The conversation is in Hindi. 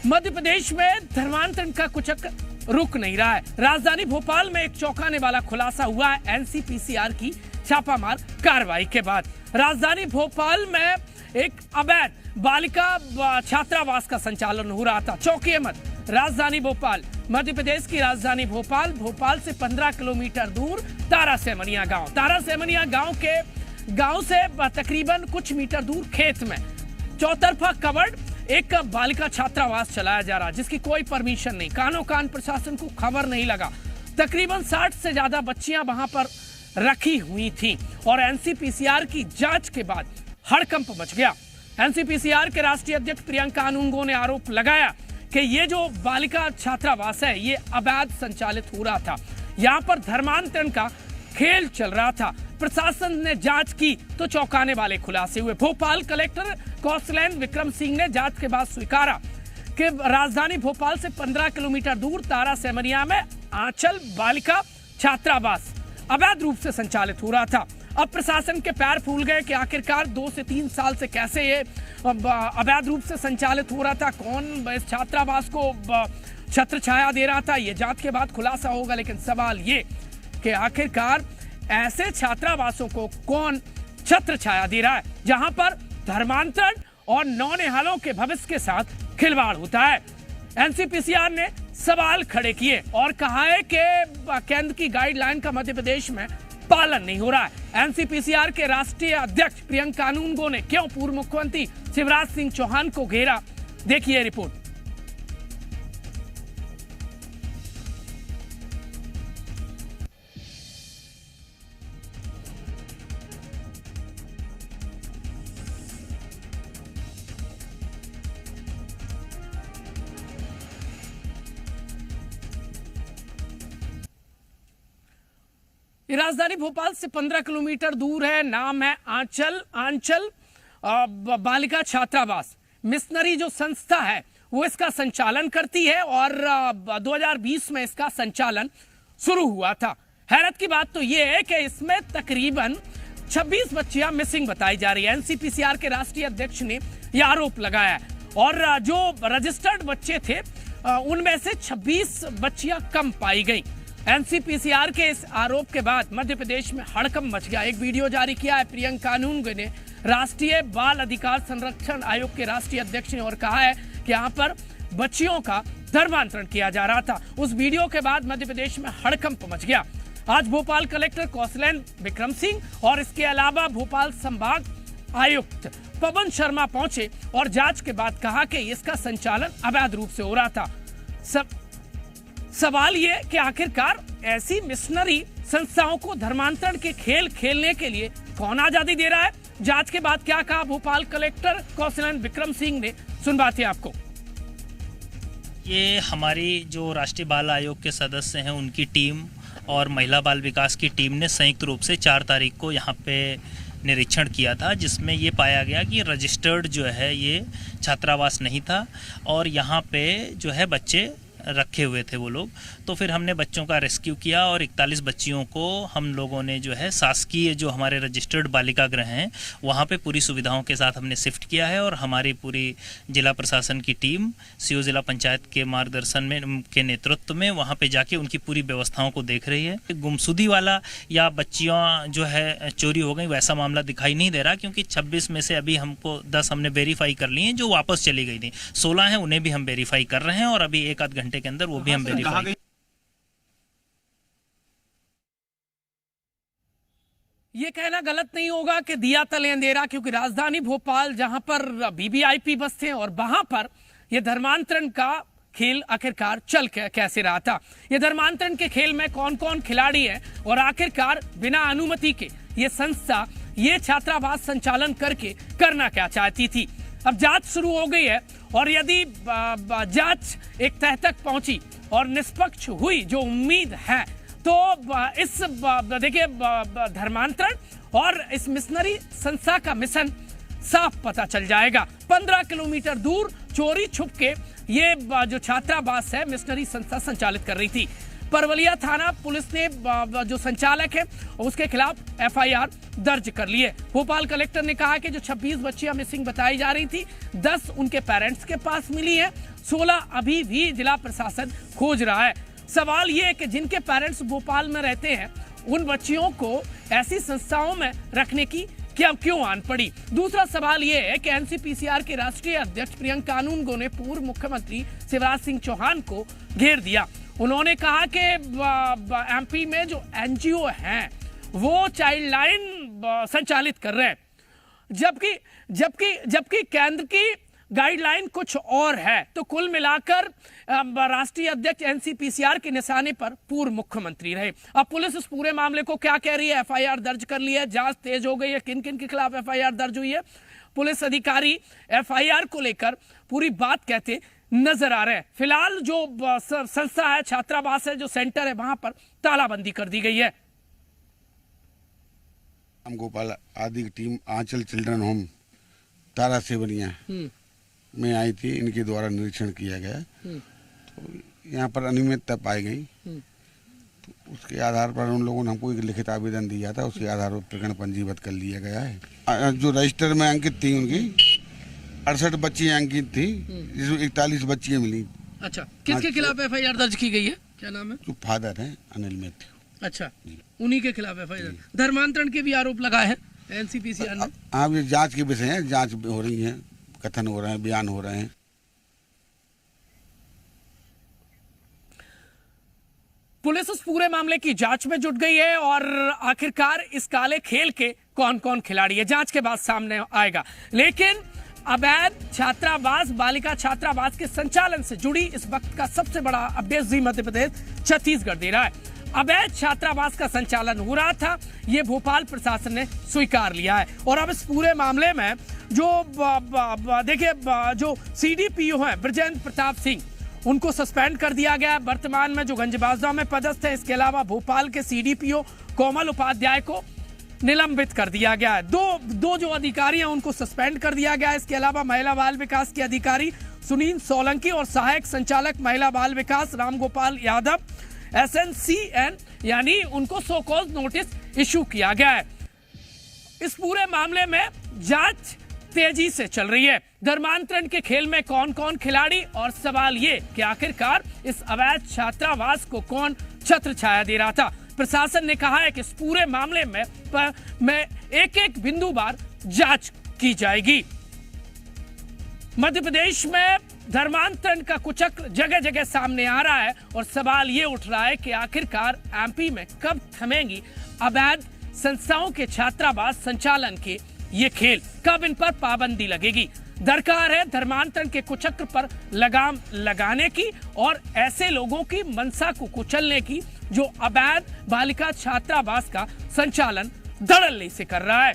मध्य प्रदेश में धर्मांतरण का कुचक रुक नहीं रहा है। राजधानी भोपाल में एक चौंकाने वाला खुलासा हुआ है एनसीपीसीआर की छापामार कार्रवाई के बाद। राजधानी भोपाल में एक अवैध बालिका छात्रावास का संचालन हो रहा था। चौंकिए मत, राजधानी भोपाल, मध्य प्रदेश की राजधानी भोपाल, भोपाल से 15 किलोमीटर दूर तारासेमनिया गांव, तारासेमनिया गांव से तकरीबन कुछ मीटर दूर खेत में चौतरफा कवर्ड एक बालिका छात्रावास चलाया जा रहा, जिसकी कोई परमिशन नहीं, कानो कान प्रशासन को खबर नहीं लगा। तकरीबन 60 से ज्यादा बच्चियां वहां पर रखी हुई थीं और एनसीपीसीआर की जांच के बाद हड़कंप मच गया। एनसीपीसीआर के राष्ट्रीय अध्यक्ष प्रियंका अनुंगो ने आरोप लगाया कि ये जो बालिका छात्रावास है ये अवैध संचालित हो रहा था, यहाँ पर धर्मांतरण का खेल चल रहा था। प्रशासन ने जांच की तो चौंकाने वाले खुलासे हुए। भोपाल कलेक्टर कौशलेंद्र विक्रम सिंह ने जांच के बाद स्वीकारा कि राजधानी भोपाल से 15 किलोमीटर दूर तारासेमनिया में आंचल बालिका छात्रावास अवैध रूप से संचालित हो रहा था। अब प्रशासन के पैर फूल गए कि आखिरकार 2 से 3 साल से कैसे ये अवैध रूप से संचालित हो रहा था, कौन इस छात्रावास को छत्र छाया दे रहा था, ये जांच के बाद खुलासा होगा। लेकिन सवाल ये कि आखिरकार ऐसे छात्रावासों को कौन छत्र छाया दे रहा है जहां पर धर्मांतरण और नौनिहालों के भविष्य के साथ खिलवाड़ होता है। एनसीपीसीआर ने सवाल खड़े किए और कहा है कि केंद्र की गाइडलाइन का मध्य प्रदेश में पालन नहीं हो रहा है। एनसीपीसीआर के राष्ट्रीय अध्यक्ष प्रियंका अनुंगो ने क्यों पूर्व मुख्यमंत्री शिवराज सिंह चौहान को घेरा, देखिए रिपोर्ट। ये राजधानी भोपाल से 15 किलोमीटर दूर है। नाम है आंचल बालिका छात्रावास। मिशनरी जो संस्था है वो इसका संचालन करती है और 2020 में इसका संचालन शुरू हुआ था। हैरत की बात तो ये है कि इसमें तकरीबन 26 बच्चियां मिसिंग बताई जा रही है। एनसीपीसीआर के राष्ट्रीय अध्यक्ष ने यह आरोप लगाया है और जो रजिस्टर्ड बच्चे थे उनमें से 26 बच्चियां कम पाई गई। एनसीपीसीआर के इस आरोप के बाद मध्य प्रदेश में हड़कंप मच गया। एक वीडियो जारी किया है प्रियंका अनुंगो ने, राष्ट्रीय बाल अधिकार संरक्षण आयोग के राष्ट्रीय अध्यक्ष ने, और कहा है कि यहाँ पर बच्चियों का धर्मांतरण किया जा रहा था। उस वीडियो के बाद मध्य प्रदेश में हड़कंप मच गया। आज भोपाल कलेक्टर कौशलेंद्र विक्रम सिंह और इसके अलावा भोपाल संभाग आयुक्त पवन शर्मा पहुंचे और जांच के बाद कहा कि इसका संचालन अवैध रूप से हो रहा था। सवाल ये कि आखिरकार ऐसी मिशनरी संस्थाओं को धर्मांतरण के खेल खेलने के लिए कौन आजादी दे रहा है। जांच के बाद क्या कहा भोपाल कलेक्टर कौशलेंद्र विक्रम सिंह ने, सुनवाते हैं आपको। ये हमारी जो राष्ट्रीय बाल आयोग के सदस्य हैं उनकी टीम और महिला बाल विकास की टीम ने संयुक्त रूप से 4 तारीख को यहाँ पे निरीक्षण किया था, जिसमें ये पाया गया कि रजिस्टर्ड जो है ये छात्रावास नहीं था और यहाँ पे जो है बच्चे रखे हुए थे वो लोग। तो फिर हमने बच्चों का रेस्क्यू किया और 41 बच्चियों को हम लोगों ने जो है शासकीय जो हमारे रजिस्टर्ड बालिका गृह हैं वहाँ पे पूरी सुविधाओं के साथ हमने शिफ्ट किया है और हमारी पूरी जिला प्रशासन की टीम सीओ जिला पंचायत के मार्गदर्शन में के नेतृत्व में वहाँ पे जाके उनकी पूरी व्यवस्थाओं को देख रही है। गुमशुदगी वाला या बच्चियाँ जो है चोरी हो गई वैसा मामला दिखाई नहीं दे रहा, क्योंकि 26 में से अभी हमको 10 हमने वेरीफाई कर लिए हैं जो वापस चली गई थी। 16 हैं उन्हें भी हम वेरीफाई कर रहे हैं और अभी 1 आध घंटे के अंदर वो भी हम वेरीफाई। ये कहना गलत नहीं होगा कि दिया तले अंधेरा, क्योंकि राजधानी भोपाल जहां पर वीवीआईपी बसते हैं और वहां पर यह धर्मांतरण का खेल आखिरकार चल कैसे रहा था। यह धर्मांतरण के खेल में कौन कौन खिलाड़ी है और आखिरकार बिना अनुमति के ये संस्था ये छात्रावास संचालन करके करना क्या चाहती थी। अब जांच शुरू हो गई है और यदि जांच एक तह तक पहुंची और निष्पक्ष हुई जो उम्मीद है तो इस देखिए धर्मांतरण और इस मिशनरी संस्था का मिशन साफ पता चल जाएगा। 15 किलोमीटर दूर चोरी छुप के ये जो छात्रावास है मिशनरी संस्था संचालित कर रही थी। परवलिया थाना पुलिस ने जो संचालक है उसके खिलाफ एफआईआर दर्ज कर ली है। भोपाल कलेक्टर ने कहा कि जो 26 बच्चियां मिसिंग बताई जा रही थी 10 उनके पेरेंट्स के पास मिली है, 16 अभी भी जिला प्रशासन खोज रहा है। सवाल ये है कि जिनके पेरेंट्स भोपाल में रहते हैं उन बच्चियों को ऐसी संस्थाओं में रखने की क्या क्यों आन पड़ी। दूसरा सवाल यह है कि एनसीपीसीआर के राष्ट्रीय अध्यक्ष प्रियंका कानूनगो ने पूर्व मुख्यमंत्री शिवराज सिंह चौहान को घेर दिया। उन्होंने कहा कि एमपी में जो एनजीओ हैं वो चाइल्ड लाइन संचालित कर रहे हैं, जबकि केंद्र की गाइडलाइन कुछ और है। तो कुल मिलाकर राष्ट्रीय अध्यक्ष एनसीपीसीआर के निशाने पर पूर्व मुख्यमंत्री रहे। अब पुलिस इस पूरे मामले को क्या कह रही है? एफआईआर दर्ज कर ली है, जांच तेज हो गई है। किन किन के खिलाफ एफआईआर दर्ज हुई है? पुलिस अधिकारी एफआईआर को लेकर पूरी बात कहते नजर आ रहे हैं। फिलहाल जो संस्था है, छात्रावास है, जो सेंटर है, वहां पर तालाबंदी कर दी गई है। राम गोपाल आदि की टीम आंचल चिल्ड्रन होम तारा सेवनिया में आई थी। इनके द्वारा निरीक्षण किया गया तो यहाँ पर अनियमितता पाई गई। तो उसके आधार पर उन लोगों ने हमको एक लिखित आवेदन दिया था, उसके आधार पर प्रकरण पंजीबद्ध कर लिया गया है। जो रजिस्टर में अंकित थी उनकी 68 बच्चियां अंकित थी, जिसमें 41 बच्चियां मिली। अच्छा, किसके खिलाफ एफआईआर दर्ज की गई है? क्या नाम है? जो फादर है अनिल मैथ्यू। अच्छा, उन्हीं के खिलाफ एफआईआर। धर्मांतरण के भी आरोप लगाए हैं एनसीपीसीआर ने। हाँ, ये जांच के विषय है, जांच हो रही है, कथन हो रहे हैं, बयान हो रहे हैं। पुलिस उस पूरे मामले की जांच में जुट गई है और आखिरकार इस काले खेल के कौन कौन खिलाड़ी है जांच के बाद सामने आएगा। लेकिन अवैध छात्रावास, बालिका छात्रावास के संचालन से जुड़ी इस वक्त का सबसे बड़ा अपडेट जी मध्य प्रदेश छत्तीसगढ़ दे रहा है। अवैध छात्रावास का संचालन हो रहा था, ये भोपाल प्रशासन ने स्वीकार लिया है। और अब इस पूरे मामले में जो देखिए जो सीडीपीओ है ब्रजेंद्र प्रताप सिंह, उनको सस्पेंड कर दिया गया है। वर्तमान में जो गंजबाजदा में पदस्थ है। इसके अलावा भोपाल के सीडीपीओ कोमल उपाध्याय को निलंबित कर दिया गया है। दो जो अधिकारी हैं उनको सस्पेंड कर दिया गया है। इसके अलावा महिला बाल विकास के अधिकारी सुनील सोलंकी और सहायक संचालक महिला बाल विकास रामगोपाल यादव SNCN यानी उनको सो कॉज नोटिस इशू किया गया है। इस पूरे मामले में जांच तेजी से चल रही है। धर्मांतरण के खेल में कौन कौन खिलाड़ी, और सवाल ये कि आखिरकार इस अवैध छात्रावास को कौन छत्र छाया दे रहा था। प्रशासन ने कहा है कि इस पूरे मामले में एक एक बिंदुवार जांच की जाएगी। मध्य प्रदेश में धर्मांतरण का कुचक्र जगह जगह सामने आ रहा है और सवाल ये उठ रहा है कि आखिरकार एमपी में कब थमेंगी अवैध संस्थाओं के छात्रावास संचालन के ये खेल, कब इन पर पाबंदी लगेगी। दरकार है धर्मांतरण के कुचक्र पर लगाम लगाने की और ऐसे लोगों की मंशा को कुचलने की जो अवैध बालिका छात्रावास का संचालन धड़ल्ले से कर रहा है।